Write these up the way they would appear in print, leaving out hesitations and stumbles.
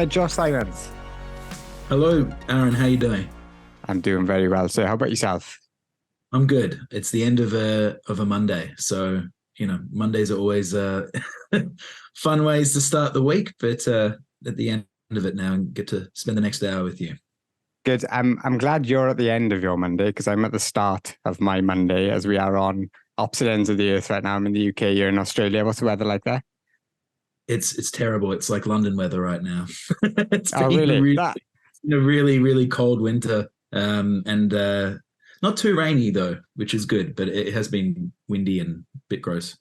Josh Simons. Hello, Aaron. How you doing? I'm doing very well, sir. How about yourself? I'm good. It's the end of a Monday, so Mondays are always fun ways to start the week. But at the end of it now, and get to spend the next hour with you. Good. I'm glad you're at the end of your Monday because I'm at the start of my Monday as we are on opposite ends of the earth right now. I'm in the UK, you're in Australia. What's the weather like there? It's terrible. It's like London weather right now. It's been Really? a really cold winter, and not too rainy though, which is good. But it has been windy and a bit gross.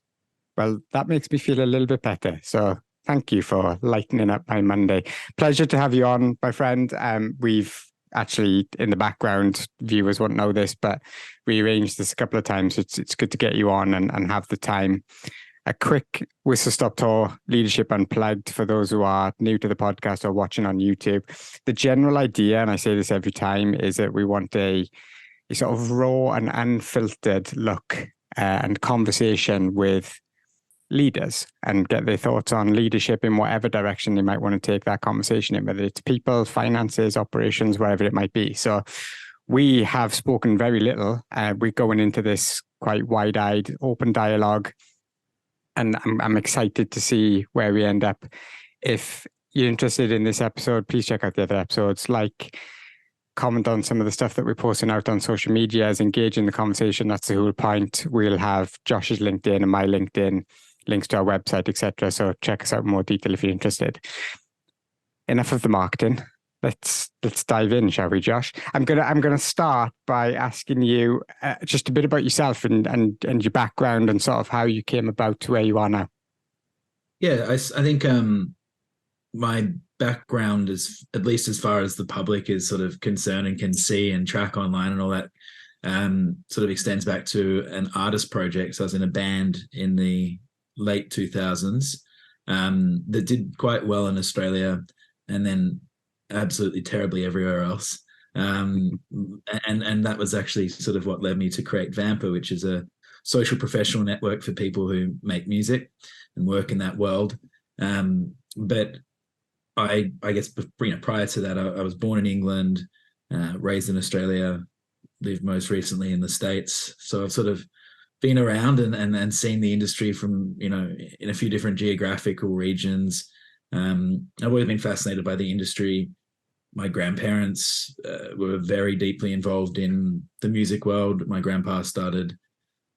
Well, that makes me feel a little bit better. So thank you for lightening up my Monday. Pleasure to have you on, my friend. We've actually, in the background, viewers won't know this, but we arranged this a couple of times. It's good to get you on and have the time. A quick whistle-stop tour, Leadership Unplugged, for those who are new to the podcast or watching on YouTube. The general idea, and I say this every time, is that we want a sort of raw and unfiltered look and conversation with leaders and get their thoughts on leadership in whatever direction they might want to take that conversation in, whether it's people, finances, operations, wherever it might be. So we have spoken very little. We're going into this quite wide-eyed, open dialogue. And I'm excited to see where we end up. If you're interested in this episode, please check out the other episodes. Comment on some of the stuff that we're posting out on social media, as engage in the conversation. That's the whole point. We'll have Josh's LinkedIn and my LinkedIn, links to our website, etc. So check us out in more detail if you're interested. Enough of the marketing. Let's dive in, shall we, Josh? I'm gonna start by asking you just a bit about yourself and your background and sort of how you came about to where you are now. Yeah, I think my background is, at least as far as the public is sort of concerned and can see and track online and all that, sort of extends back to an artist project. So I was in a band in the late 2000s that did quite well in Australia and then absolutely terribly everywhere else. And that was actually sort of what led me to create Vampr, which is a social professional network for people who make music and work in that world. But I guess, prior to that, I was born in England, raised in Australia, lived most recently in the States. So I've sort of been around and seen the industry from, in a few different geographical regions. I've always been fascinated by the industry. My grandparents were very deeply involved in the music world. My grandpa started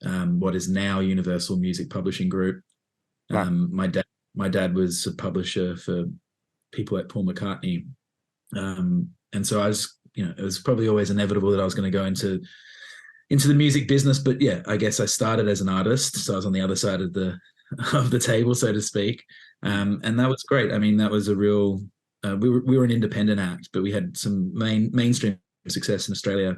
what is now Universal Music Publishing Group. Wow. My dad was a publisher for people like Paul McCartney. And so I was, it was probably always inevitable that I was going to go into the music business. But yeah, I guess I started as an artist. So I was on the other side of the table, so to speak. And that was great. I mean, that was a real, we were an independent act, but we had some mainstream success in Australia.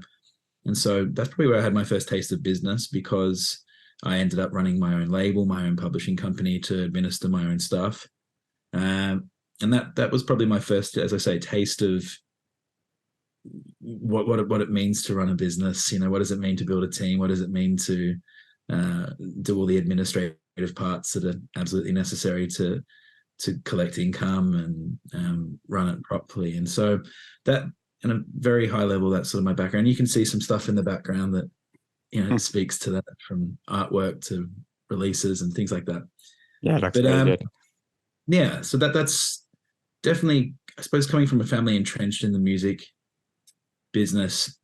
And so that's probably where I had my first taste of business, because I ended up running my own label, my own publishing company to administer my own stuff. And that was probably my first, as I say, taste of what it means to run a business. What does it mean to build a team? What does it mean to do all the administrative parts that are absolutely necessary to collect income and run it properly? And so that, in a very high level, that's sort of my background. You can see some stuff in the background that speaks to that, from artwork to releases and things like that. Yeah, that's very good. Yeah, so that's definitely, I suppose, coming from a family entrenched in the music business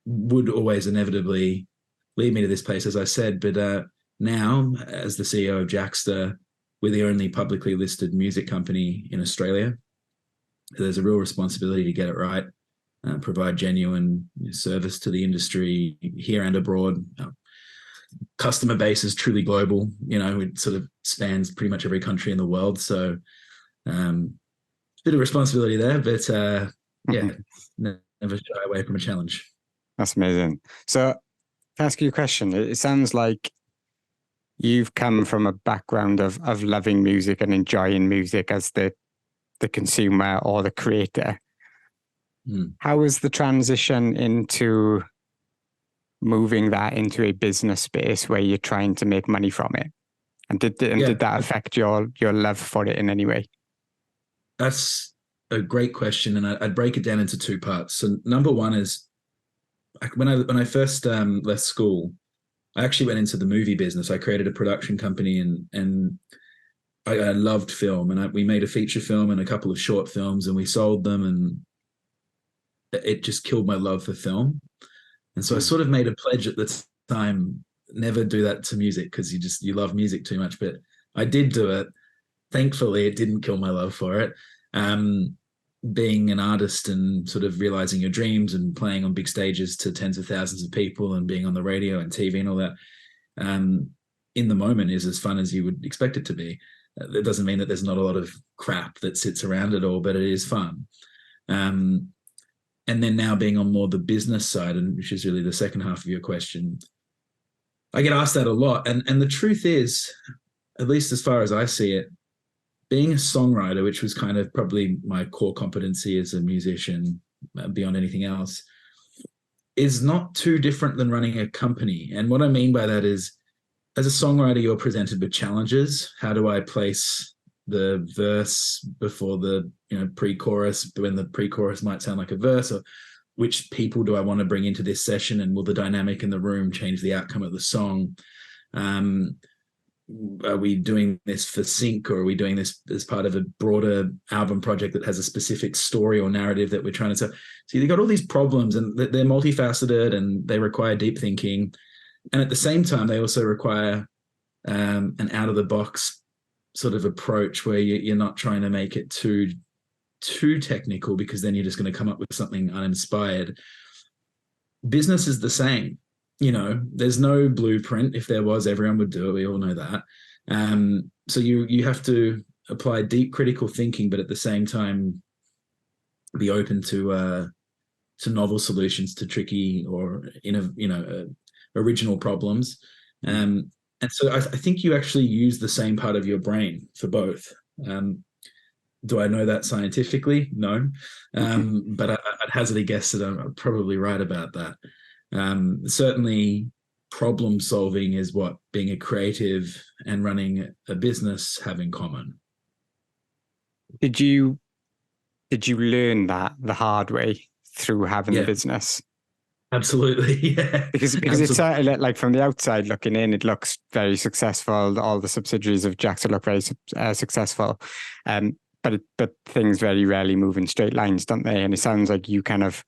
would always inevitably lead me to this place, as I said. But now, as the CEO of Jaxsta, we're the only publicly listed music company in Australia. There's a real responsibility to get it right, provide genuine service to the industry here and abroad. Customer base is truly global. It sort of spans pretty much every country in the world. So bit of responsibility there, but yeah, never shy away from a challenge. That's amazing. So to ask you a question, it sounds like you've come from a background of loving music and enjoying music as the consumer or the creator. How was the transition into moving that into a business space where you're trying to make money from it? And did that affect your love for it in any way? That's a great question, and I'd break it down into two parts. So number one is, when I first left school, I actually went into the movie business. I created a production company, and I loved film, and we made a feature film and a couple of short films, and we sold them, and it just killed my love for film. And so I sort of made a pledge at the time, never do that to music, because you love music too much. But I did do it. Thankfully, it didn't kill my love for it. Being an artist and sort of realizing your dreams and playing on big stages to tens of thousands of people and being on the radio and TV and all that, in the moment is as fun as you would expect it to be. It doesn't mean that there's not a lot of crap that sits around it all, but it is fun. And then now being on more the business side, and which is really the second half of your question, I get asked that a lot. And the truth is, at least as far as I see it, being a songwriter, which was kind of probably my core competency as a musician beyond anything else, is not too different than running a company. And what I mean by that is, as a songwriter, you're presented with challenges. How do I place the verse before the pre-chorus, when the pre-chorus might sound like a verse? Or which people do I want to bring into this session, and will the dynamic in the room change the outcome of the song? Are we doing this for sync, or are we doing this as part of a broader album project that has a specific story or narrative that we're trying to tell? So you've got all these problems, and they're multifaceted, and they require deep thinking. And at the same time, they also require an out-of-the-box sort of approach where you're not trying to make it too technical, because then you're just going to come up with something uninspired. Business is the same. There's no blueprint. If there was, everyone would do it. We all know that. So you have to apply deep critical thinking, but at the same time be open to novel solutions to tricky or original problems. And so I think you actually use the same part of your brain for both. Do I know that scientifically? No. But I'd hazard a guess that I'm probably right about that. Certainly problem solving is what being a creative and running a business have in common. Did you learn that the hard way through having the business? Absolutely, yeah. Because it's certainly, like, from the outside looking in, it looks very successful. All the subsidiaries of Jaxsta look very successful, but things very rarely move in straight lines, don't they? And it sounds like you kind of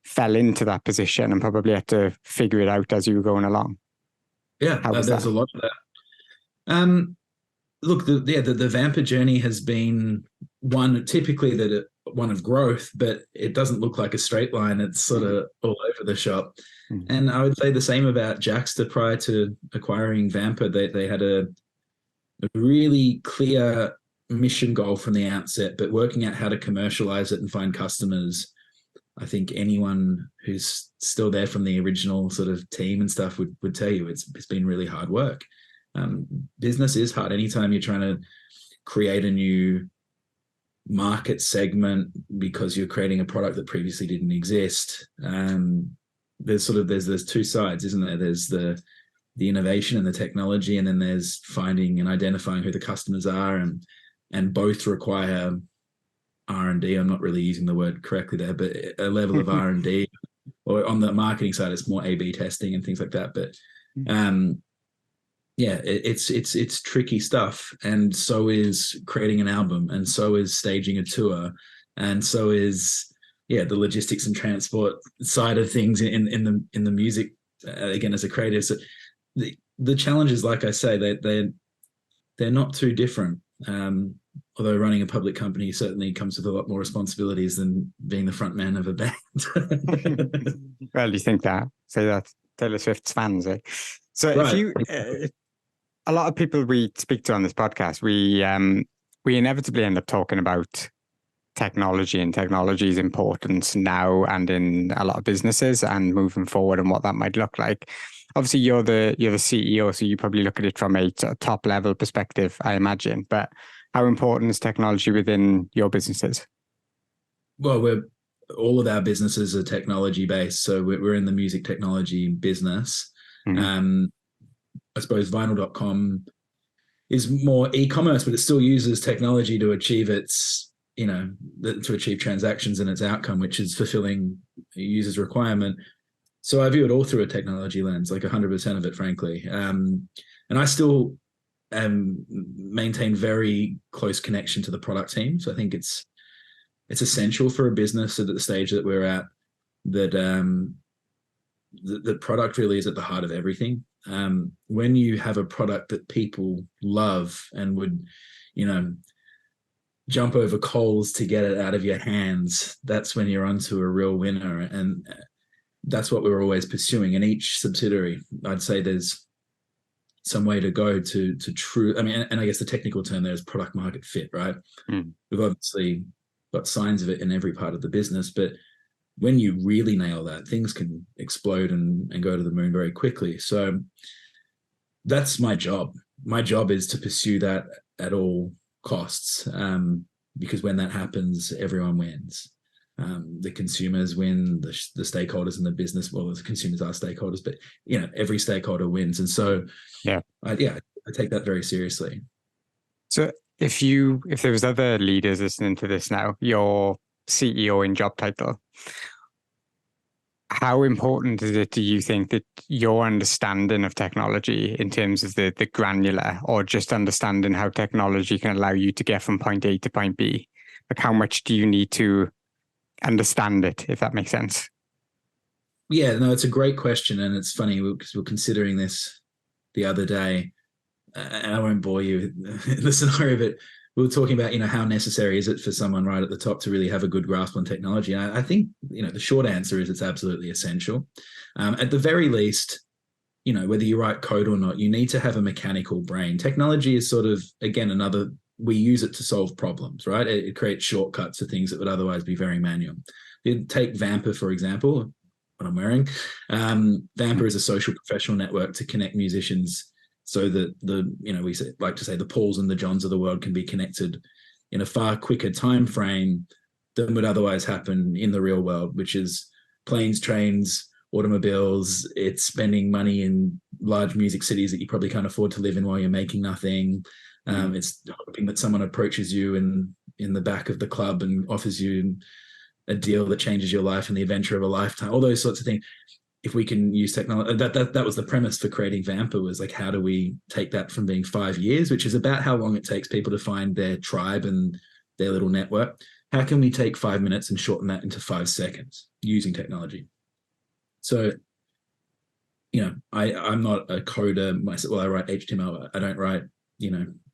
fell into that position and probably had to figure it out as you were going along. Yeah, there's a lot of that. Look, the Vampr journey has been one of growth, but it doesn't look like a straight line. It's sort of all over the shop. And I would say the same about Jaxsta. Prior to acquiring Vampr, they had a really clear mission goal from the outset, but working out how to commercialize it and find customers. I think anyone who's still there from the original sort of team and stuff would tell you it's been really hard work. Business is hard. Anytime you're trying to create a new market segment because you're creating a product that previously didn't exist, there's two sides, isn't there? There's the innovation and the technology, and then there's finding and identifying who the customers are, and both require R&D. I'm not really using the word correctly there, but a level of R&D. Or on the marketing side, it's more A/B testing and things like that. But it's tricky stuff. And so is creating an album, and so is staging a tour, and so is the logistics and transport side of things in the music. Again, as a creative, so the challenges, like I say, they're not too different. Although running a public company certainly comes with a lot more responsibilities than being the front man of a band. Well, you think that? Say that Taylor Swift's fans, eh? So right. If you, a lot of people we speak to on this podcast, we inevitably end up talking about technology and technology's importance now and in a lot of businesses and moving forward and what that might look like. Obviously, you're the CEO, so you probably look at it from a top level perspective, I imagine. But how important is technology within your businesses? Well, all of our businesses are technology based, so we're in the music technology business. I suppose vinyl.com is more e-commerce, but it still uses technology to achieve its to achieve transactions and its outcome, which is fulfilling a user's requirement. So I view it all through a technology lens, like 100% of it, frankly. And I still maintain very close connection to the product team. So I think it's essential for a business at the stage that we're at that the product really is at the heart of everything. When you have a product that people love and would, jump over coals to get it out of your hands, that's when you're onto a real winner. And that's what we're always pursuing. In each subsidiary, I'd say there's some way to go to true. I mean, and I guess the technical term there is product market fit, right? We've obviously got signs of it in every part of the business, but when you really nail that, things can explode and go to the moon very quickly. So that's my job. My job is to pursue that at all costs, because when that happens, everyone wins. The consumers win, the stakeholders in the business. Well, the consumers are stakeholders, but every stakeholder wins. And so, I take that very seriously. So, if there was other leaders listening to this now, your CEO in job title, how important is it, do you think, that your understanding of technology in terms of the granular, or just understanding how technology can allow you to get from point A to point B? Like, how much do you need to understand it, if that makes sense? Yeah, no, it's a great question. And it's funny because we're considering this the other day, and I won't bore you in the scenario, but we were talking about, how necessary is it for someone right at the top to really have a good grasp on technology? And I think, the short answer is it's absolutely essential. At the very least, whether you write code or not, you need to have a mechanical brain. Technology is sort of, again, we use it to solve problems, right? It creates shortcuts to things that would otherwise be very manual. You take Vampr, for example, what I'm wearing. Vampr is a social professional network to connect musicians so that we like to say the Pauls and the Johns of the world can be connected in a far quicker time frame than would otherwise happen in the real world, which is planes, trains, automobiles. It's spending money in large music cities that you probably can't afford to live in while you're making nothing. It's hoping that someone approaches you in the back of the club and offers you a deal that changes your life and the adventure of a lifetime, all those sorts of things. If we can use technology, that was the premise for creating Vampr, was like, how do we take that from being 5 years, which is about how long it takes people to find their tribe and their little network. How can we take 5 minutes and shorten that into 5 seconds using technology? So, I'm not a coder myself. Well, I write HTML. I don't write,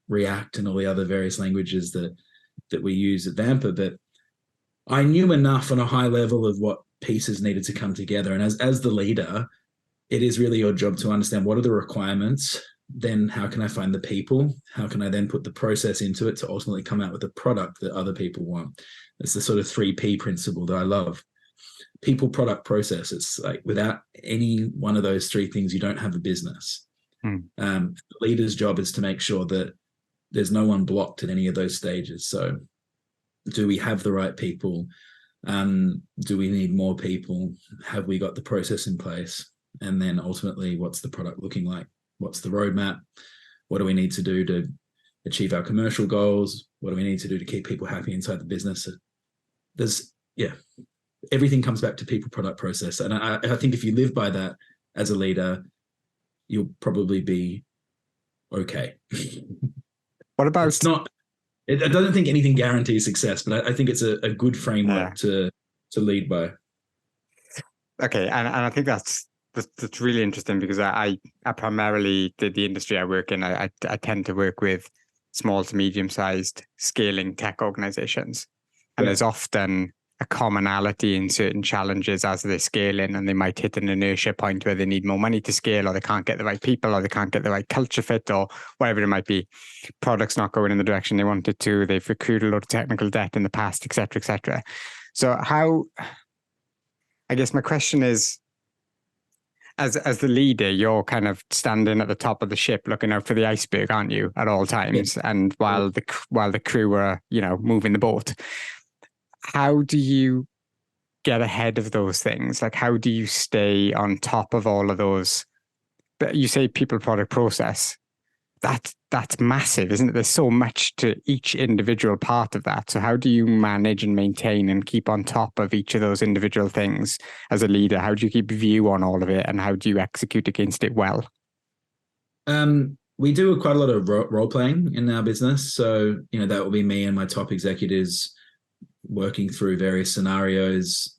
React and all the other various languages that we use at Vampr, but I knew enough on a high level of what pieces needed to come together. And as the leader, it is really your job to understand what are the requirements, then how can I find the people, how can I then put the process into it to ultimately come out with a product that other people want. It's the sort of 3P principle that I love. People, product, process. It's like, without any one of those three things, you don't have a business. The leader's job is to make sure that there's no one blocked at any of those stages. So do we have the right people? Do we need more people? Have we got the process in place? And then ultimately, what's the product looking like? What's the roadmap? What do we need to do to achieve our commercial goals? What do we need to do to keep people happy inside the business? Everything comes back to people, product, process. And I think if you live by that as a leader, you'll probably be okay. What about... It's not... I don't think anything guarantees success, but I think it's a good framework to lead by. Okay, and I think that's really interesting, because I primarily, the industry I work in, I tend to work with small to medium-sized scaling tech organizations. And there's often a commonality in certain challenges as they're scaling, and they might hit an inertia point where they need more money to scale, or they can't get the right people, or they can't get the right culture fit, or whatever it might be. Product's not going in the direction they wanted to. They've accrued a lot of technical debt in the past, et cetera, et cetera. So I guess my question is, as the leader, you're kind of standing at the top of the ship, looking out for the iceberg, aren't you, at all times? Yeah. And while the crew are, moving the boat. How do you get ahead of those things? Like, how do you stay on top of all of those? You say people, product, process. That's massive, isn't it? There's so much to each individual part of that. So how do you manage and maintain and keep on top of each of those individual things as a leader? How do you keep view on all of it, and how do you execute against it well? We do quite a lot of role playing in our business. So, that will be me and my top executives working through various scenarios.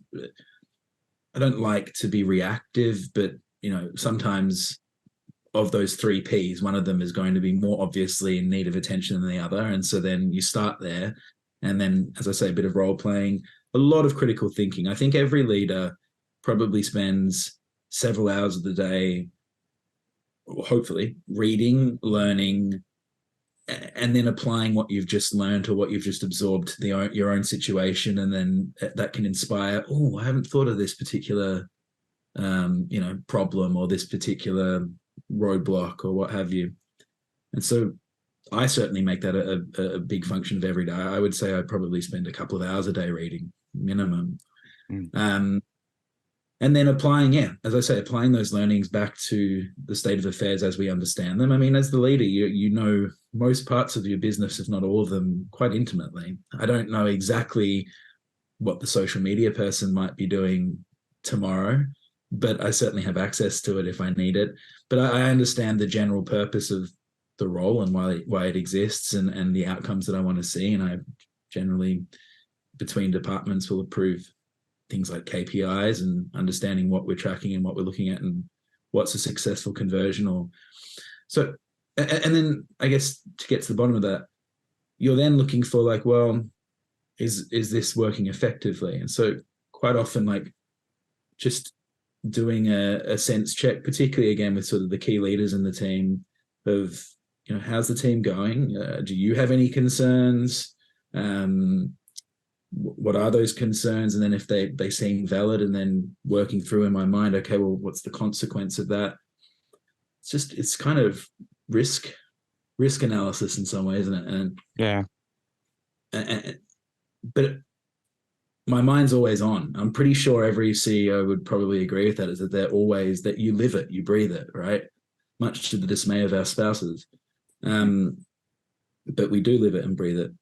I don't like to be reactive, but, sometimes of those three Ps, one of them is going to be more obviously in need of attention than the other. And so then you start there. And then, as I say, a bit of role playing, a lot of critical thinking. I think every leader probably spends several hours of the day, hopefully, reading, learning, and then applying what you've just learned or what you've just absorbed to your own situation. And then that can inspire, I haven't thought of this particular, problem or this particular roadblock or what have you. And so I certainly make that a big function of every day. I would say I probably spend a couple of hours a day reading minimum. And then applying, as I say, applying those learnings back to the state of affairs as we understand them. I mean, as the leader, you know most parts of your business, if not all of them, quite intimately. I don't know exactly what the social media person might be doing tomorrow, but I certainly have access to it if I need it. But I understand the general purpose of the role and why it exists and the outcomes that I want to see. And I generally, between departments, will approve things like KPIs and understanding what we're tracking and what we're looking at and what's a successful conversion. And then I guess to get to the bottom of that, you're then looking for like, well, is this working effectively? And so quite often, just doing a sense check, particularly again with sort of the key leaders in the team of, how's the team going? Do you have any concerns? What are those concerns? And then if they seem valid, and then working through in my mind, okay, well, what's the consequence of that? It's kind of risk analysis in some way, isn't it? And yeah, but my mind's always on. I'm pretty sure every CEO would probably agree with that, is that they're always, that you live it, you breathe it, right? Much to the dismay of our spouses. But we do live it and breathe it.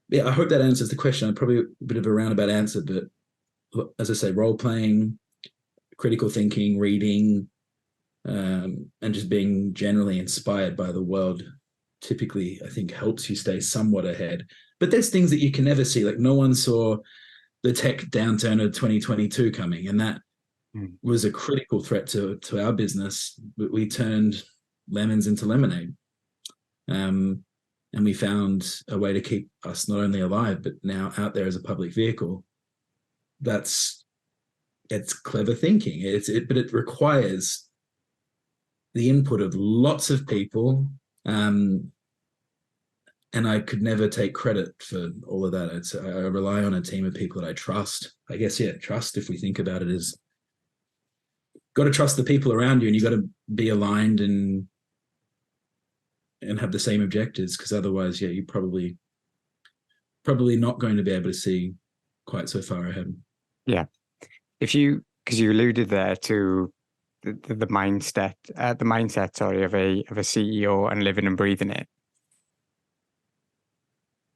Yeah, I hope that answers the question. Probably a bit of a roundabout answer, but as I say, role playing, critical thinking, reading, and just being generally inspired by the world typically, I think, helps you stay somewhat ahead. But there's things that you can never see. Like, no one saw the tech downturn of 2022 coming, and that was a critical threat to our business. But we turned lemons into lemonade. And we found a way to keep us not only alive, but now out there as a public vehicle. It's clever thinking. But it requires the input of lots of people. And I could never take credit for all of that. I rely on a team of people that I trust. I guess, trust, if we think about it, is got to trust the people around you, and you got to be aligned and have the same objectives, because otherwise, you're probably not going to be able to see quite so far ahead. Yeah. Because you alluded there to the mindset, sorry, of a CEO and living and breathing it.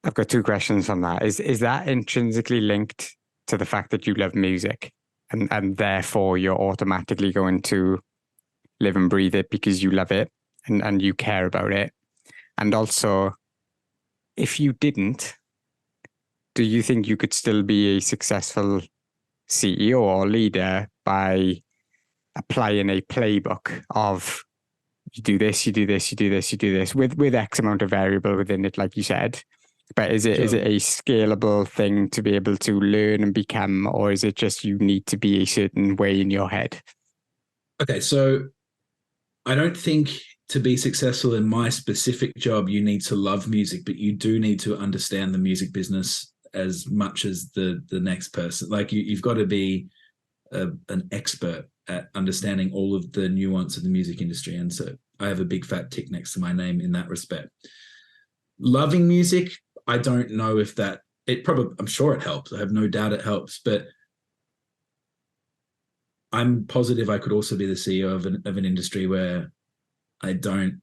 I've got two questions on that. Is that intrinsically linked to the fact that you love music, and therefore you're automatically going to live and breathe it because you love it and you care about it? And also, if you didn't, do you think you could still be a successful CEO or leader by applying a playbook of you do this, you do this, you do this, you do this, with X amount of variable within it, like you said? But is it a scalable thing to be able to learn and become, or is it just you need to be a certain way in your head? Okay, so I don't think to be successful in my specific job, you need to love music, but you do need to understand the music business as much as the next person. Like, you've got to be an expert at understanding all of the nuance of the music industry. And so I have a big fat tick next to my name in that respect. Loving music, I don't know if that, I'm sure it helps. I have no doubt it helps, but I'm positive I could also be the CEO of an industry where I don't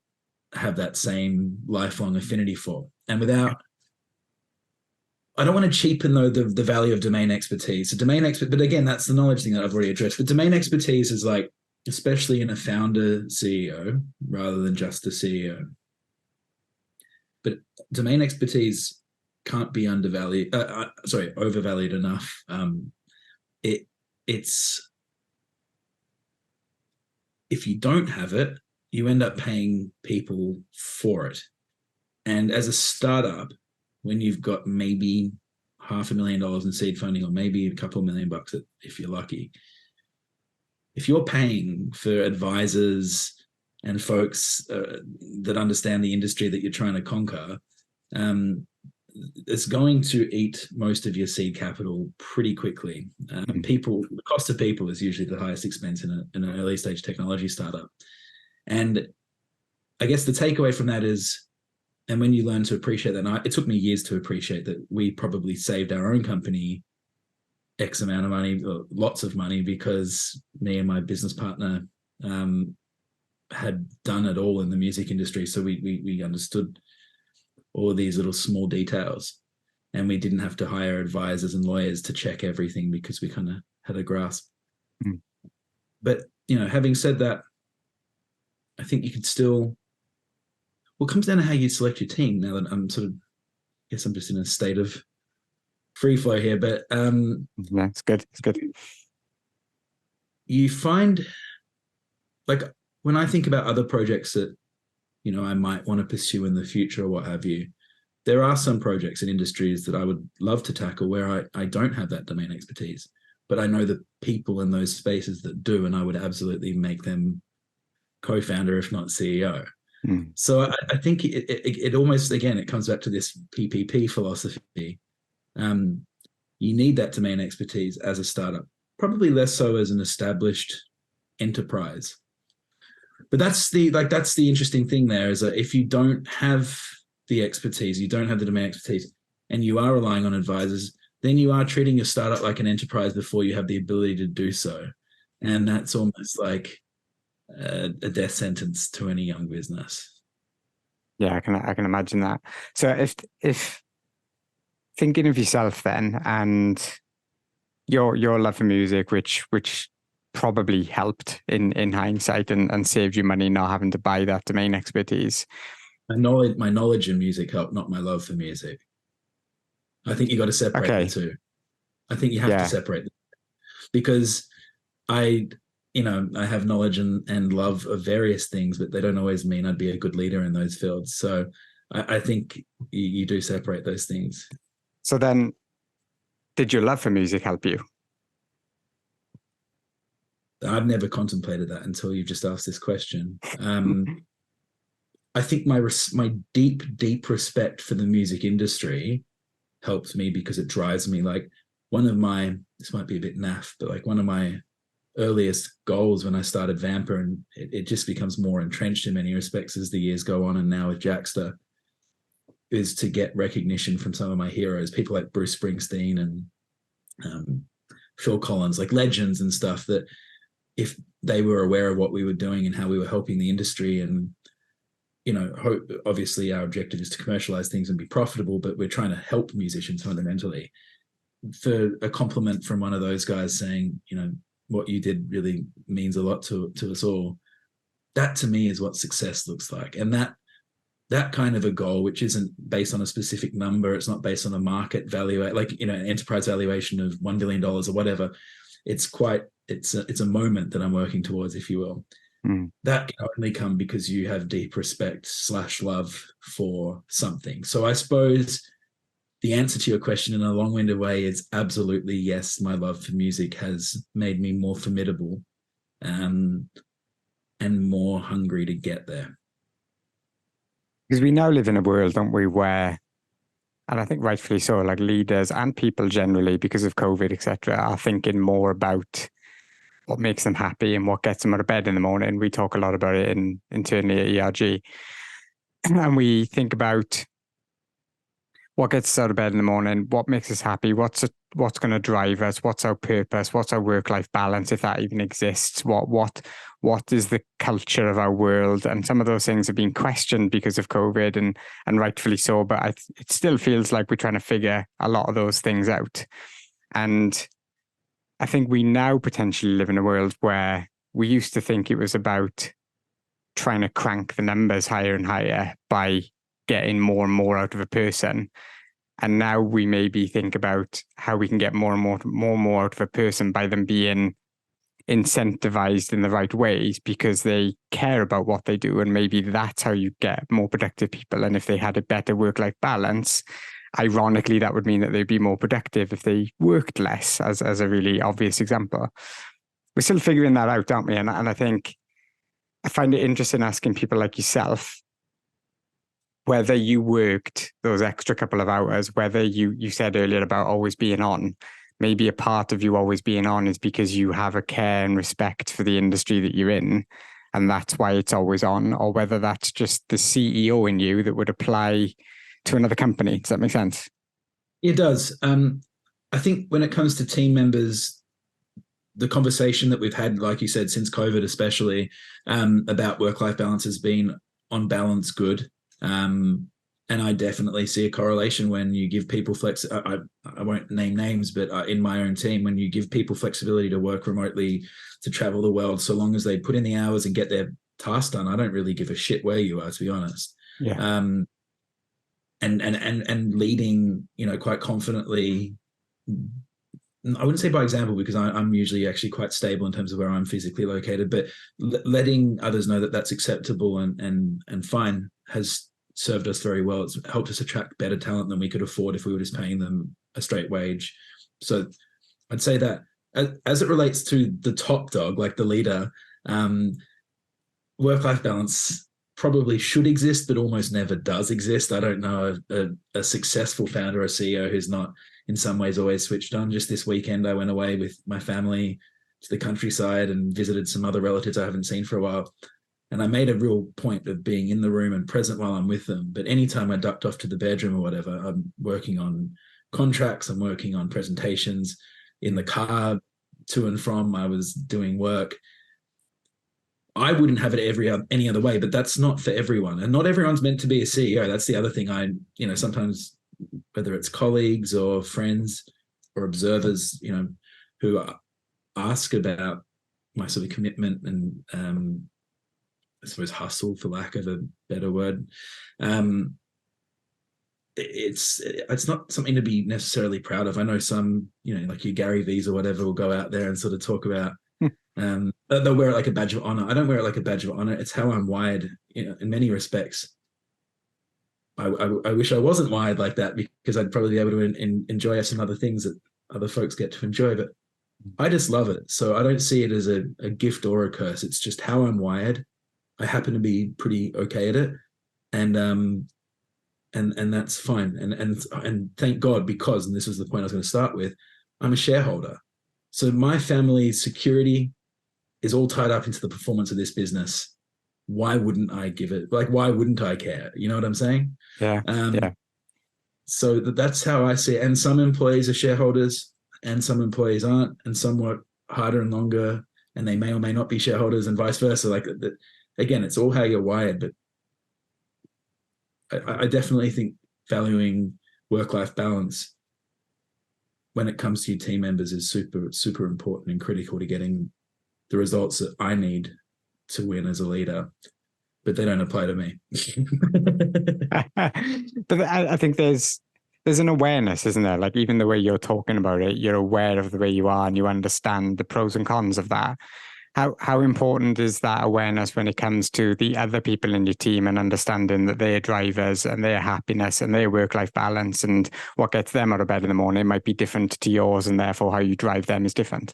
have that same lifelong affinity for. And without, I don't want to cheapen though the value of domain expertise. So but again, that's the knowledge thing that I've already addressed. But domain expertise is like, especially in a founder CEO rather than just a CEO. But domain expertise can't be overvalued enough. It's if you don't have it, you end up paying people for it. And as a startup, when you've got maybe $500,000 in seed funding, or maybe a couple $1 million if you're lucky, if you're paying for advisors and folks that understand the industry that you're trying to conquer, it's going to eat most of your seed capital pretty quickly. The cost of people is usually the highest expense in an early stage technology startup. And I guess the takeaway from that is, and when you learn to appreciate that, and it took me years to appreciate that we probably saved our own company X amount of money, or lots of money, because me and my business partner had done it all in the music industry. So we understood all of these little small details, and we didn't have to hire advisors and lawyers to check everything because we kind of had a grasp. But, having said that, I think you could still, well, it comes down to how you select your team. Now that I'm guess I'm just in a state of free flow here, but yeah, it's good. You find, like, when I think about other projects that I might want to pursue in the future or what have you, there are some projects in industries that I would love to tackle where I don't have that domain expertise, but I know the people in those spaces that do, and I would absolutely make them co-founder, if not CEO. So I think it almost, again, it comes back to this PPP philosophy. You need that domain expertise as a startup, probably less so as an established enterprise. But that's the interesting thing there, is that if you don't have the expertise, you don't have the domain expertise, and you are relying on advisors, then you are treating your startup like an enterprise before you have the ability to do so. And that's almost like a death sentence to any young business. Yeah, I can imagine that. So if thinking of yourself then, and your love for music, which probably helped in hindsight and saved you money not having to buy that domain expertise. My knowledge in music helped, not my love for music. I think you got to separate the two. I think you have to separate them, because I have knowledge and love of various things, but they don't always mean I'd be a good leader in those fields. So I think you do separate those things. So then, did your love for music help you? I've never contemplated that until you've just asked this question. I think my deep respect for the music industry helps me, because it drives me. Like, this might be a bit naff, but like one of my earliest goals when I started Vampr, and it just becomes more entrenched in many respects as the years go on, and now with Jaxsta, is to get recognition from some of my heroes, people like Bruce Springsteen and Phil Collins, like legends and stuff, that if they were aware of what we were doing and how we were helping the industry, and obviously our objective is to commercialize things and be profitable, but we're trying to help musicians fundamentally. For a compliment from one of those guys saying, what you did really means a lot to us all, that to me is what success looks like. And that kind of a goal, which isn't based on a specific number, it's not based on a market value, like an enterprise valuation of $1 billion or whatever. It's a moment that I'm working towards, if you will. That can only come because you have deep respect / love for something. So I suppose the answer to your question in a long-winded way is absolutely yes. My love for music has made me more formidable and more hungry to get there. Because we now live in a world, don't we, where, and I think rightfully so, like leaders and people generally, because of COVID, etc., are thinking more about what makes them happy and what gets them out of bed in the morning. We talk a lot about it internally at ERG. And we think about what gets us out of bed in the morning, what makes us happy, what's what's going to drive us, what's our purpose, what's our work-life balance, if that even exists, what is the culture of our world. And some of those things have been questioned because of COVID, and rightfully so, but it still feels like we're trying to figure a lot of those things out. And I think we now potentially live in a world where we used to think it was about trying to crank the numbers higher and higher by getting more and more out of a person. And now we maybe think about how we can get more and more out of a person by them being incentivized in the right ways because they care about what they do. And maybe that's how you get more productive people. And if they had a better work-life balance, ironically, that would mean that they'd be more productive if they worked less, as a really obvious example. We're still figuring that out, aren't we? And I think I find it interesting asking people like yourself whether you worked those extra couple of hours, whether you said earlier about always being on. Maybe a part of you always being on is because you have a care and respect for the industry that you're in, and that's why it's always on, or whether that's just the CEO in you that would apply to another company. Does that make sense? It does. I think when it comes to team members, the conversation that we've had, like you said, since COVID especially, about work-life balance has been on balance good. And I definitely see a correlation when you give people I won't name names, but in my own team, when you give people flexibility to work remotely, to travel the world, so long as they put in the hours and get their task done, I don't really give a shit where you are, to be honest. Yeah. And leading, quite confidently. I wouldn't say by example, because I'm usually actually quite stable in terms of where I'm physically located, but letting others know that that's acceptable and fine has served us very well. It's helped us attract better talent than we could afford if we were just paying them a straight wage. So I'd say that as it relates to the top dog, like the leader, work-life balance probably should exist, but almost never does exist. I don't know a successful founder or CEO who's not in some ways always switched on. Just this weekend, I went away with my family to the countryside and visited some other relatives I haven't seen for a while. And I made a real point of being in the room and present while I'm with them. But anytime I ducked off to the bedroom or whatever, I'm working on contracts, I'm working on presentations. In the car to and from, I was doing work. I wouldn't have it any other way, but that's not for everyone. And not everyone's meant to be a CEO. That's the other thing sometimes, whether it's colleagues or friends or observers, who ask about my sort of commitment and I suppose hustle, for lack of a better word. It's not something to be necessarily proud of. I know some, like your Gary V's or whatever will go out there and sort of talk about, they'll wear it like a badge of honor. I don't wear it like a badge of honor. It's how I'm wired, in many respects. I wish I wasn't wired like that, because I'd probably be able to enjoy some other things that other folks get to enjoy, but I just love it. So I don't see it as a gift or a curse. It's just how I'm wired. I happen to be pretty okay at it. And that's fine. And thank God, because, and this was the point I was going to start with, I'm a shareholder. So my family's security is all tied up into the performance of this business. Why wouldn't I give it? Like, why wouldn't I care? You know what I'm saying? Yeah. Yeah. So that's how I see it. And some employees are shareholders and some employees aren't, and some work harder and longer and they may or may not be shareholders, and vice versa. Like, again, it's all how you're wired, but I definitely think valuing work-life balance when it comes to your team members is super, super important and critical to getting the results that I need to win as a leader, but they don't apply to me. But I think there's an awareness, isn't there? Like, even the way you're talking about it, you're aware of the way you are and you understand the pros and cons of that. How important is that awareness when it comes to the other people in your team and understanding that they're drivers and their happiness and their work-life balance and what gets them out of bed in the morning might be different to yours, and therefore how you drive them is different?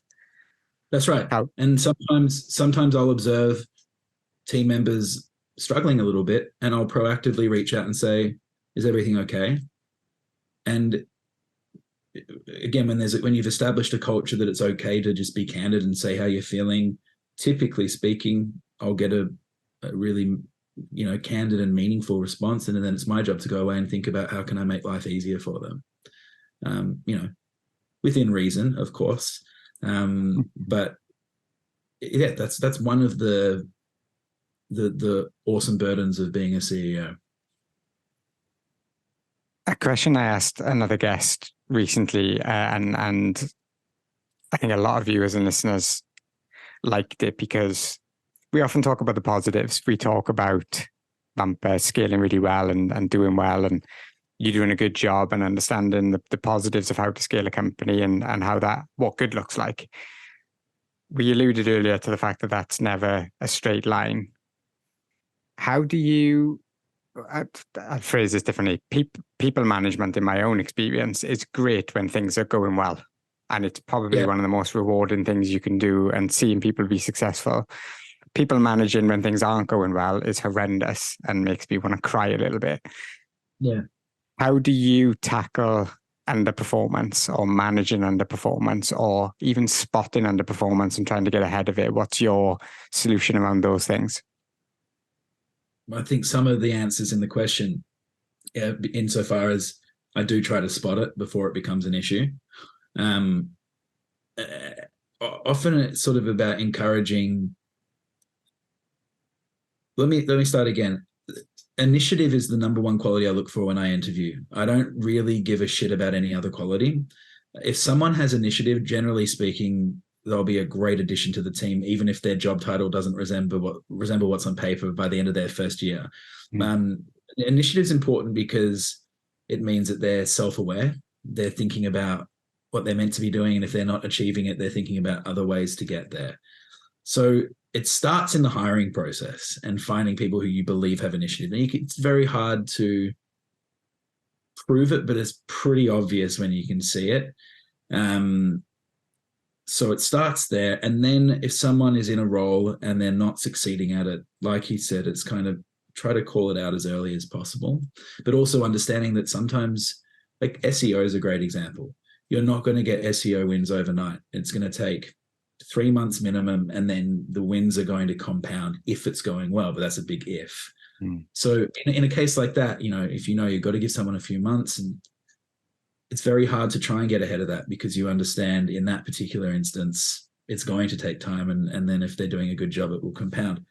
That's right. And sometimes I'll observe team members struggling a little bit, and I'll proactively reach out and say, is everything okay? And again, when you've established a culture that it's okay to just be candid and say how you're feeling, typically speaking, I'll get a really, candid and meaningful response. And then it's my job to go away and think about how can I make life easier for them. within reason, of course. But yeah, that's one of the awesome burdens of being a CEO. A question I asked another guest recently, and I think a lot of viewers and listeners liked it because we often talk about the positives. We talk about Vampr scaling really well and doing well, and you doing a good job and understanding the positives of how to scale a company and what good looks like. We alluded earlier to the fact that that's never a straight line. How do you, I'd phrase this differently, people management in my own experience is great when things are going well. And it's probably one of the most rewarding things you can do, and seeing people be successful. People managing when things aren't going well is horrendous and makes me want to cry a little bit. Yeah. How do you tackle underperformance or managing underperformance or even spotting underperformance and trying to get ahead of it? What's your solution around those things? I think some of the answers in the question, insofar as I do try to spot it before it becomes an issue. Often it's sort of about encouraging. Let me start again. Initiative is the number one quality I look for when I interview. I don't really give a shit about any other quality. If someone has initiative, generally speaking, they'll be a great addition to the team, even if their job title doesn't resemble what's on paper by the end of their first year. Initiative is important because it means that they're self-aware. They're thinking about what they're meant to be doing, and if they're not achieving it, they're thinking about other ways to get there. So it starts in the hiring process and finding people who you believe have initiative. And it's very hard to prove it, but it's pretty obvious when you can see it. So it starts there. And then if someone is in a role and they're not succeeding at it, like he said, it's kind of try to call it out as early as possible, but also understanding that sometimes, like SEO is a great example. You're not going to get SEO wins overnight. It's going to take 3 months minimum, and then the wins are going to compound if it's going well, but that's a big if. So in a case like that, if you've got to give someone a few months, and it's very hard to try and get ahead of that because you understand in that particular instance, it's going to take time. And then if they're doing a good job, it will compound.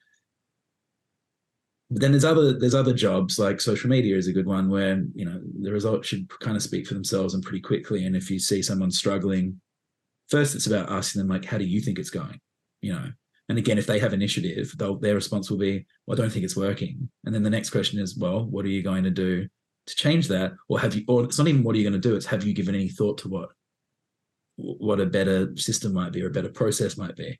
But then there's other jobs, like social media is a good one, where, the results should kind of speak for themselves and pretty quickly. And if you see someone struggling, first it's about asking them, like, how do you think it's going? And again, if they have initiative, their response will be, well, I don't think it's working. And then the next question is, well, what are you going to do to change that? Or it's not even what are you going to do, it's have you given any thought to what a better system might be or a better process might be?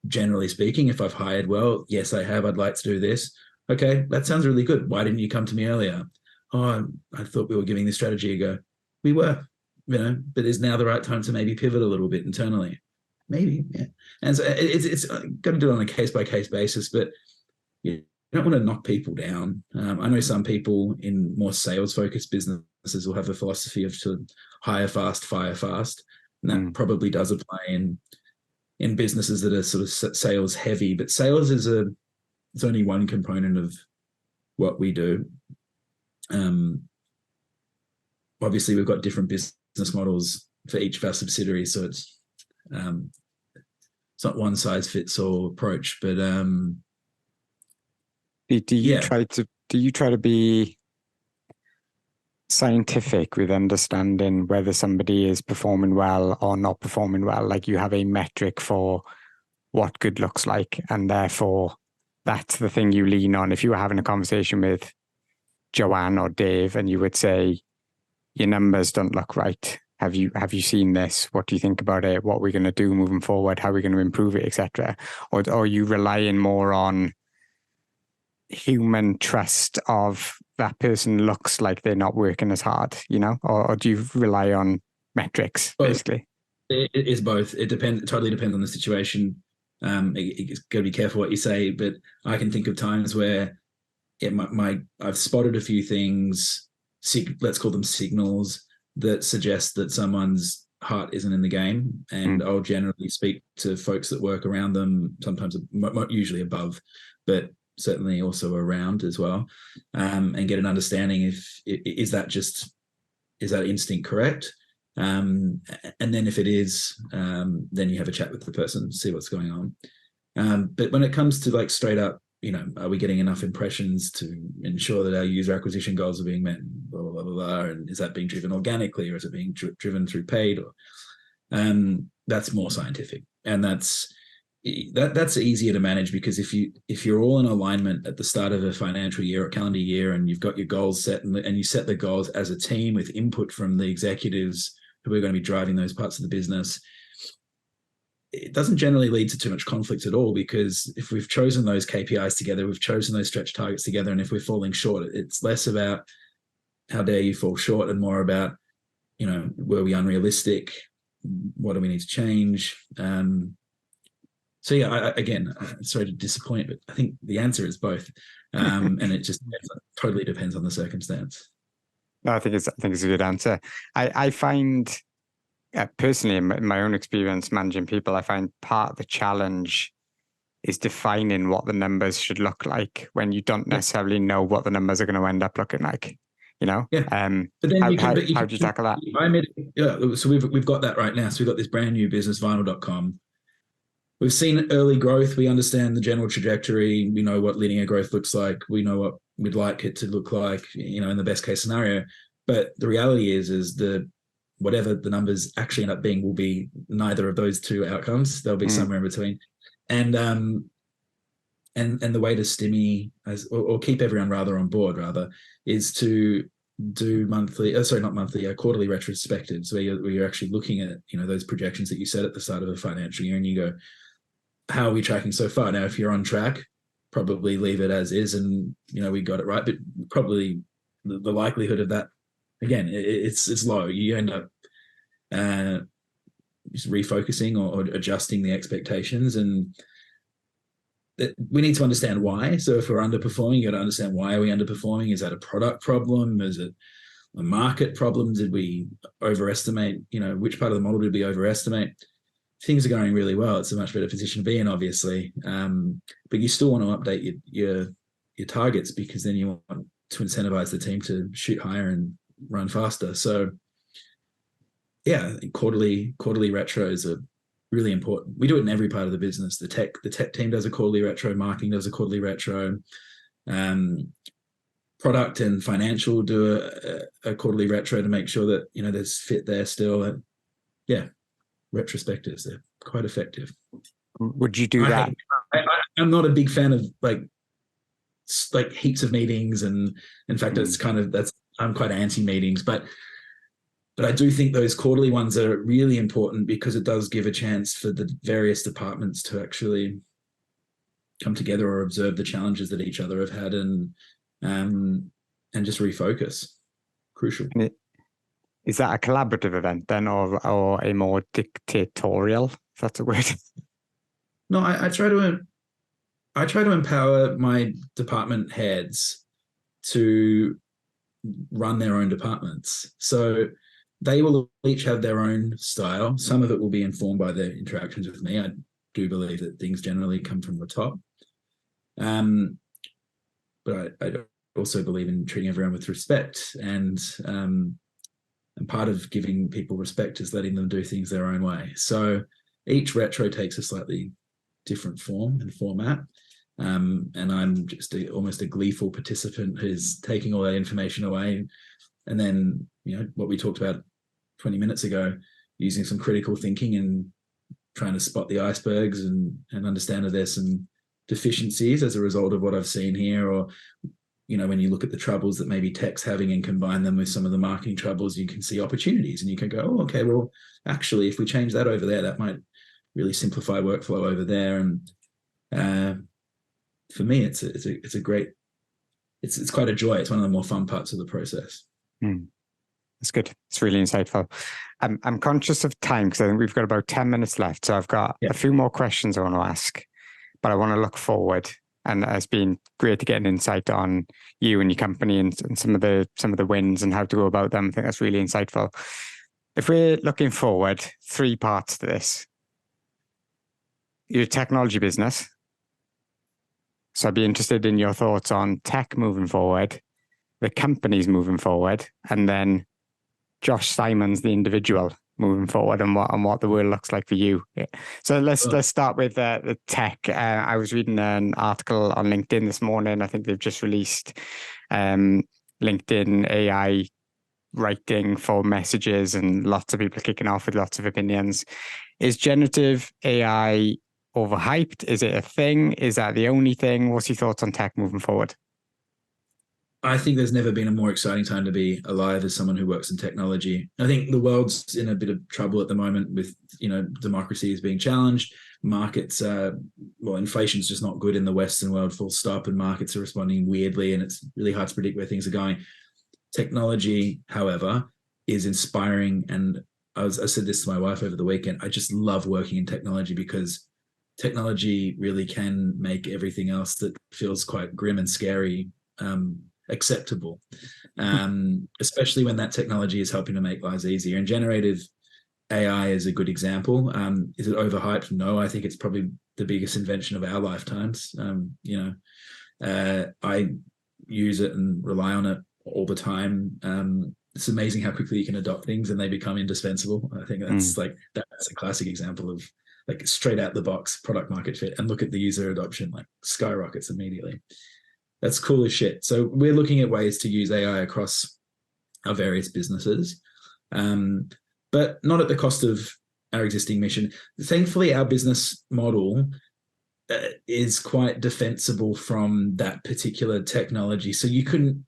Generally speaking, if I've hired well, yes, I have, I'd like to do this. Okay, that sounds really good. Why didn't you come to me earlier? Oh, I thought we were giving this strategy a go. We were, but is now the right time to maybe pivot a little bit internally? Maybe, yeah. And so it's got to do it on a case-by-case basis, but you don't want to knock people down. I know some people in more sales-focused businesses will have a philosophy of to hire fast, fire fast, and that probably does apply in businesses that are sort of sales-heavy. But sales is it's only one component of what we do. Obviously, we've got different business models for each of our subsidiaries, so it's not one size fits all approach. But do you try to be scientific with understanding whether somebody is performing well or not performing well? Like, you have a metric for what good looks like, and therefore that's the thing you lean on. If you were having a conversation with Joanne or Dave and you would say, your numbers don't look right, have you seen this? What do you think about it? What are we going to do moving forward? How are we going to improve it, etc.? Or are you relying more on human trust of that person looks like they're not working as hard, or do you rely on metrics, basically? It is both. It totally depends on the situation. It's got to be careful what you say, but I can think of times where I've spotted a few things, let's call them signals, that suggest that someone's heart isn't in the game. And I'll generally speak to folks that work around them, sometimes usually above, but certainly also around as well, and get an understanding is that instinct correct? And then if it is, then you have a chat with the person, see what's going on. But when it comes to like straight up, are we getting enough impressions to ensure that our user acquisition goals are being met? Blah, blah, blah, blah, blah. And is that being driven organically, or is it being driven through paid? Or that's more scientific, and that's easier to manage, because if you're all in alignment at the start of a financial year or calendar year, and you've got your goals set, and you set the goals as a team with input from the executives who are going to be driving those parts of the business, it doesn't generally lead to too much conflict at all, because if we've chosen those KPIs together, we've chosen those stretch targets together, and if we're falling short, it's less about how dare you fall short and more about, were we unrealistic? What do we need to change? So yeah, again, sorry to disappoint, but I think the answer is both, and it just totally depends on the circumstance. No, I think it's a good answer. I find personally, in my own experience managing people, I find part of the challenge is defining what the numbers should look like when you don't necessarily know what the numbers are going to end up looking like. Yeah. But then how do you tackle that? So we've got that right now. So we've got this brand new business, vinyl.com. We've seen early growth. We understand the general trajectory. We know what linear growth looks like. We know what we'd like it to look like, in the best case scenario. But the reality is whatever the numbers actually end up being will be neither of those two outcomes. They'll be somewhere in between. And the way to or keep everyone on board is to do quarterly retrospectives where you're actually looking at, those projections that you set at the start of a financial year, and you go, how are we tracking so far? Now, if you're on track, probably leave it as is, and we got it right. But probably the likelihood of that, again, it's low. You end up just refocusing or adjusting the expectations, and we need to understand why. So if we're underperforming, you got to understand, why are we underperforming? Is that a product problem? Is it a market problem? Did we overestimate? Which part of the model did we overestimate? Things are going really well. It's a much better position to be in, obviously. But you still want to update your targets, because then you want to incentivize the team to shoot higher and run faster. So yeah, quarterly retros are really important. We do it in every part of the business. The tech team does a quarterly retro, marketing does a quarterly retro, product and financial do a quarterly retro to make sure that there's fit there still. And yeah, retrospectives, they're quite effective. Would you do that? I'm not a big fan of like heaps of meetings, and in fact, I'm quite anti meetings, but I do think those quarterly ones are really important, because it does give a chance for the various departments to actually come together or observe the challenges that each other have had, and just refocus. Crucial. Is that a collaborative event then, or a more dictatorial, if that's a word? No, I try to empower my department heads to run their own departments. So they will each have their own style. Some of it will be informed by their interactions with me. I do believe that things generally come from the top. But I also believe in treating everyone with respect, and part of giving people respect is letting them do things their own way. So each retro takes a slightly different form and format. And I'm just almost a gleeful participant who's taking all that information away. And then, what we talked about 20 minutes ago, using some critical thinking and trying to spot the icebergs and understand if there's some deficiencies as a result of what I've seen here, or, when you look at the troubles that maybe tech's having and combine them with some of the marketing troubles, you can see opportunities, and you can go, oh, okay, well, actually, if we change that over there, that might really simplify workflow over there. And for me, it's a great, it's quite a joy. It's one of the more fun parts of the process. That's good. It's really insightful. I'm conscious of time, because I think we've got about 10 minutes left. So I've got a few more questions I want to ask, but I want to look forward. And it's been great to get an insight on you and your company, and some of the wins and how to go about them. I think that's really insightful. If we're looking forward, 3 parts to this. You're a technology business, so I'd be interested in your thoughts on tech moving forward, the companies moving forward, and then Josh Simons, the individual, moving forward, and what the world looks like for you. Yeah. So let's start with the tech. I was reading an article on LinkedIn this morning. I think they've just released LinkedIn AI writing for messages, and lots of people kicking off with lots of opinions. Is generative AI overhyped? Is it a thing? Is that the only thing? What's your thoughts on tech moving forward? I think there's never been a more exciting time to be alive as someone who works in technology. I think the world's in a bit of trouble at the moment with, democracy is being challenged. Markets, inflation's just not good in the Western world, full stop, and markets are responding weirdly, and it's really hard to predict where things are going. Technology, however, is inspiring. And I said this to my wife over the weekend. I just love working in technology because technology really can make everything else that feels quite grim and scary acceptable, especially when that technology is helping to make lives easier. And generative AI is a good example. Is it overhyped? No, I think it's probably the biggest invention of our lifetimes. I use it and rely on it all the time. It's amazing how quickly you can adopt things and they become indispensable. I think that's that's a classic example of like straight out the box product market fit, and look at the user adoption, like skyrockets immediately. That's cool as shit. So we're looking at ways to use AI across our various businesses, but not at the cost of our existing mission. Thankfully, our business model is quite defensible from that particular technology. So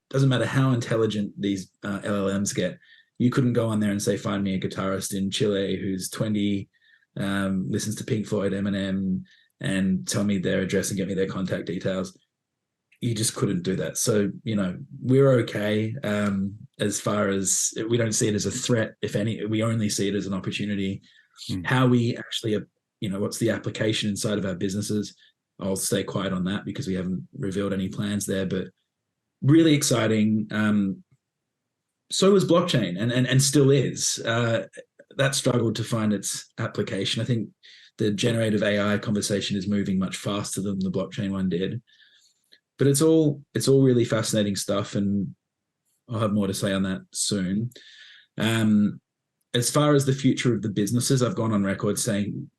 doesn't matter how intelligent these LLMs get, you couldn't go on there and say, find me a guitarist in Chile who's 20, listens to Pink Floyd, Eminem, and tell me their address and get me their contact details. You just couldn't do that. So, we're okay as far as we don't see it as a threat. If any, we only see it as an opportunity. How we actually what's the application inside of our businesses? I'll stay quiet on that because we haven't revealed any plans there, but really exciting. So was blockchain and still is. That struggled to find its application. I think the generative AI conversation is moving much faster than the blockchain one did, but it's all really fascinating stuff. And I'll have more to say on that soon. As far as the future of the businesses, I've gone on record saying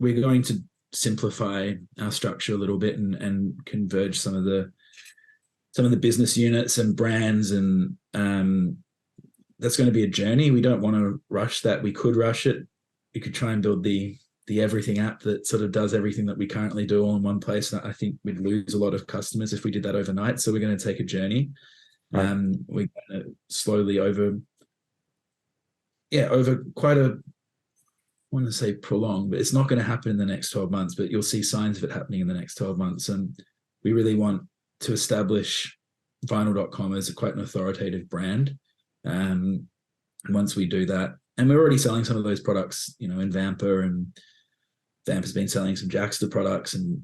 we're going to simplify our structure a little bit and converge some of the business units and brands, and that's going to be a journey. We don't want to rush that. We could rush it. We could try and build the everything app that sort of does everything that we currently do all in one place. And I think we'd lose a lot of customers if we did that overnight. So we're going to take a journey. We're going to slowly over quite a, I want to say prolonged, but it's not going to happen in the next 12 months, but you'll see signs of it happening in the next 12 months. And we really want to establish vinyl.com as quite an authoritative brand. Once we do that, and we're already selling some of those products, in Vampr, and Vampr's been selling some Jaxsta products, and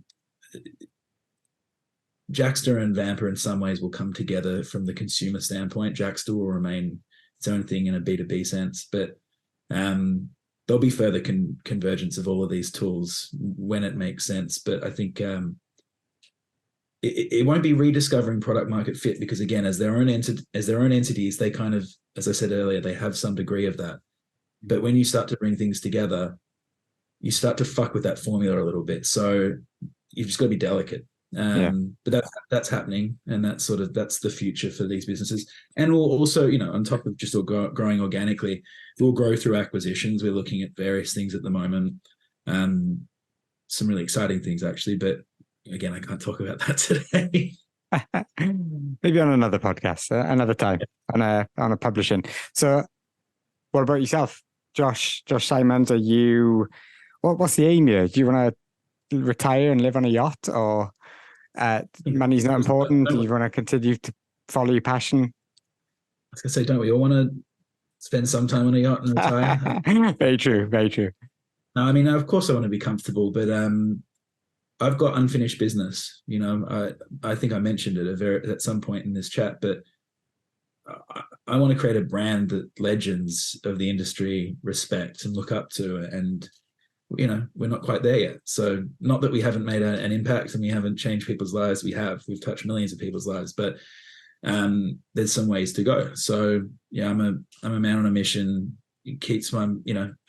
Jaxsta and Vampr in some ways will come together from the consumer standpoint. Jaxsta will remain its own thing in a B2B sense, but there'll be further convergence of all of these tools when it makes sense. But I think it won't be rediscovering product market fit, because again, as their own entities, they kind of, as I said earlier, they have some degree of that. But when you start to bring things together, you start to fuck with that formula a little bit. So you've just got to be delicate. But that's happening, and that's the future for these businesses. And we'll also, on top of just growing organically, we'll grow through acquisitions. We're looking at various things at the moment, some really exciting things actually, but again, I can't talk about that today. Maybe on another podcast, another time, on a publishing. So what about yourself, Josh Simons? Are you, what's the aim here? Do you want to retire and live on a yacht, or money's not important? Do you want to continue to follow your passion? I was going to say, don't we all want to spend some time on a yacht and retire? Very true. No, I mean, of course I want to be comfortable, but I've got unfinished business. I think I mentioned it at some point in this chat, but I want to create a brand that legends of the industry respect and look up to, and we're not quite there yet. So not that we haven't made an impact and we haven't changed people's lives. We've touched millions of people's lives, but there's some ways to go. So yeah, I'm a man on a mission. It keeps my,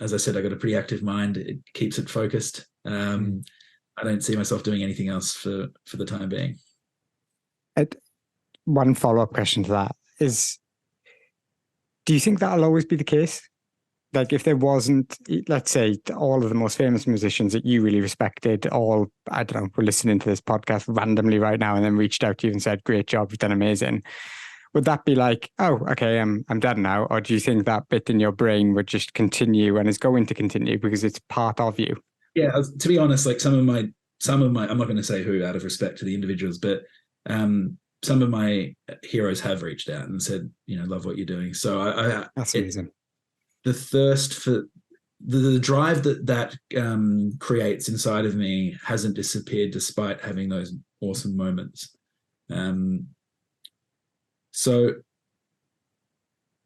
as I said, I got a pretty active mind. It keeps it focused. I don't see myself doing anything else for the time being. One follow-up question to that is, do you think that'll always be the case? Like, if there wasn't, let's say, all of the most famous musicians that you really respected, all, I don't know, were listening to this podcast randomly right now and then reached out to you and said, great job, you've done amazing. Would that be like, oh, okay, I'm done now? Or do you think that bit in your brain would just continue and is going to continue because it's part of you? Yeah, to be honest, like some of my, I'm not going to say who out of respect to the individuals, but some of my heroes have reached out and said, love what you're doing. So that's amazing. The thirst for the drive that creates inside of me hasn't disappeared despite having those awesome moments. So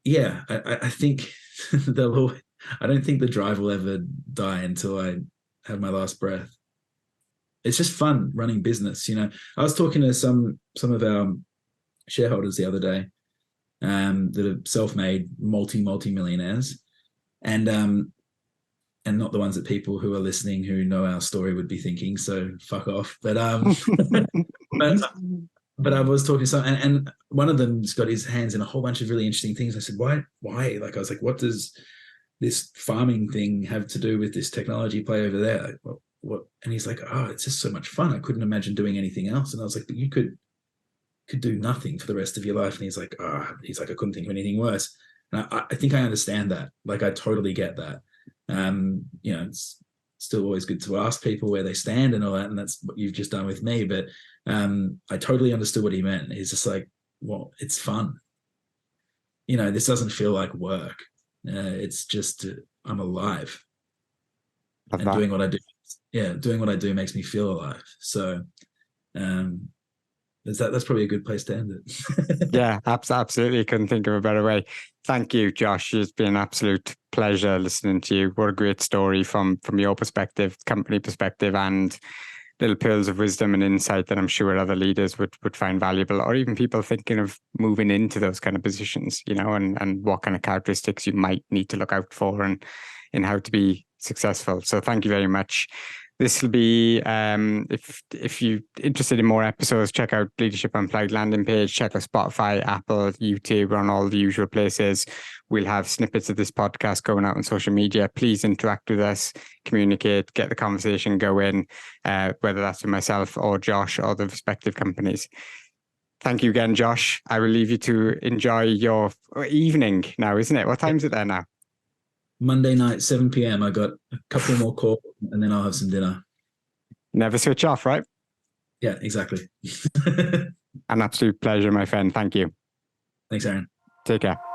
yeah, I think I don't think the drive will ever die until I have my last breath. It's just fun running business. I was talking to some of our shareholders the other day that are self-made multi-millionaires, and not the ones that people who are listening who know our story would be thinking, so fuck off. But but I was talking to some, and one of them's got his hands in a whole bunch of really interesting things. I said, why? Like, I was like, what does this farming thing have to do with this technology play over there? Like, what? And he's like, oh, it's just so much fun. I couldn't imagine doing anything else. And I was like, but you could do nothing for the rest of your life. And he's like, I couldn't think of anything worse. And I think I understand that. Like, I totally get that. It's still always good to ask people where they stand and all that. And that's what you've just done with me. But I totally understood what he meant. He's just like, well, it's fun. This doesn't feel like work. It's just, I'm alive. And doing what I do. Yeah, doing what I do makes me feel alive. So that's probably a good place to end it. Yeah, absolutely. Couldn't think of a better way. Thank you, Josh. It's been an absolute pleasure listening to you. What a great story from your perspective, company perspective, and little pearls of wisdom and insight that I'm sure other leaders would find valuable, or even people thinking of moving into those kind of positions, and what kind of characteristics you might need to look out for and in how to be successful. So thank you very much. This will be, if you're interested in more episodes, check out Leadership Unplugged landing page, check out Spotify, Apple, YouTube, we're on all the usual places. We'll have snippets of this podcast going out on social media. Please interact with us, communicate, get the conversation going, whether that's with myself or Josh or the respective companies. Thank you again, Josh. I will leave you to enjoy your evening now, isn't it? What time is it there now? Monday night, 7 p.m. I got a couple more calls and then I'll have some dinner. Never switch off, right? Yeah, exactly. An absolute pleasure, my friend. Thank you. Thanks, Aaron. Take care.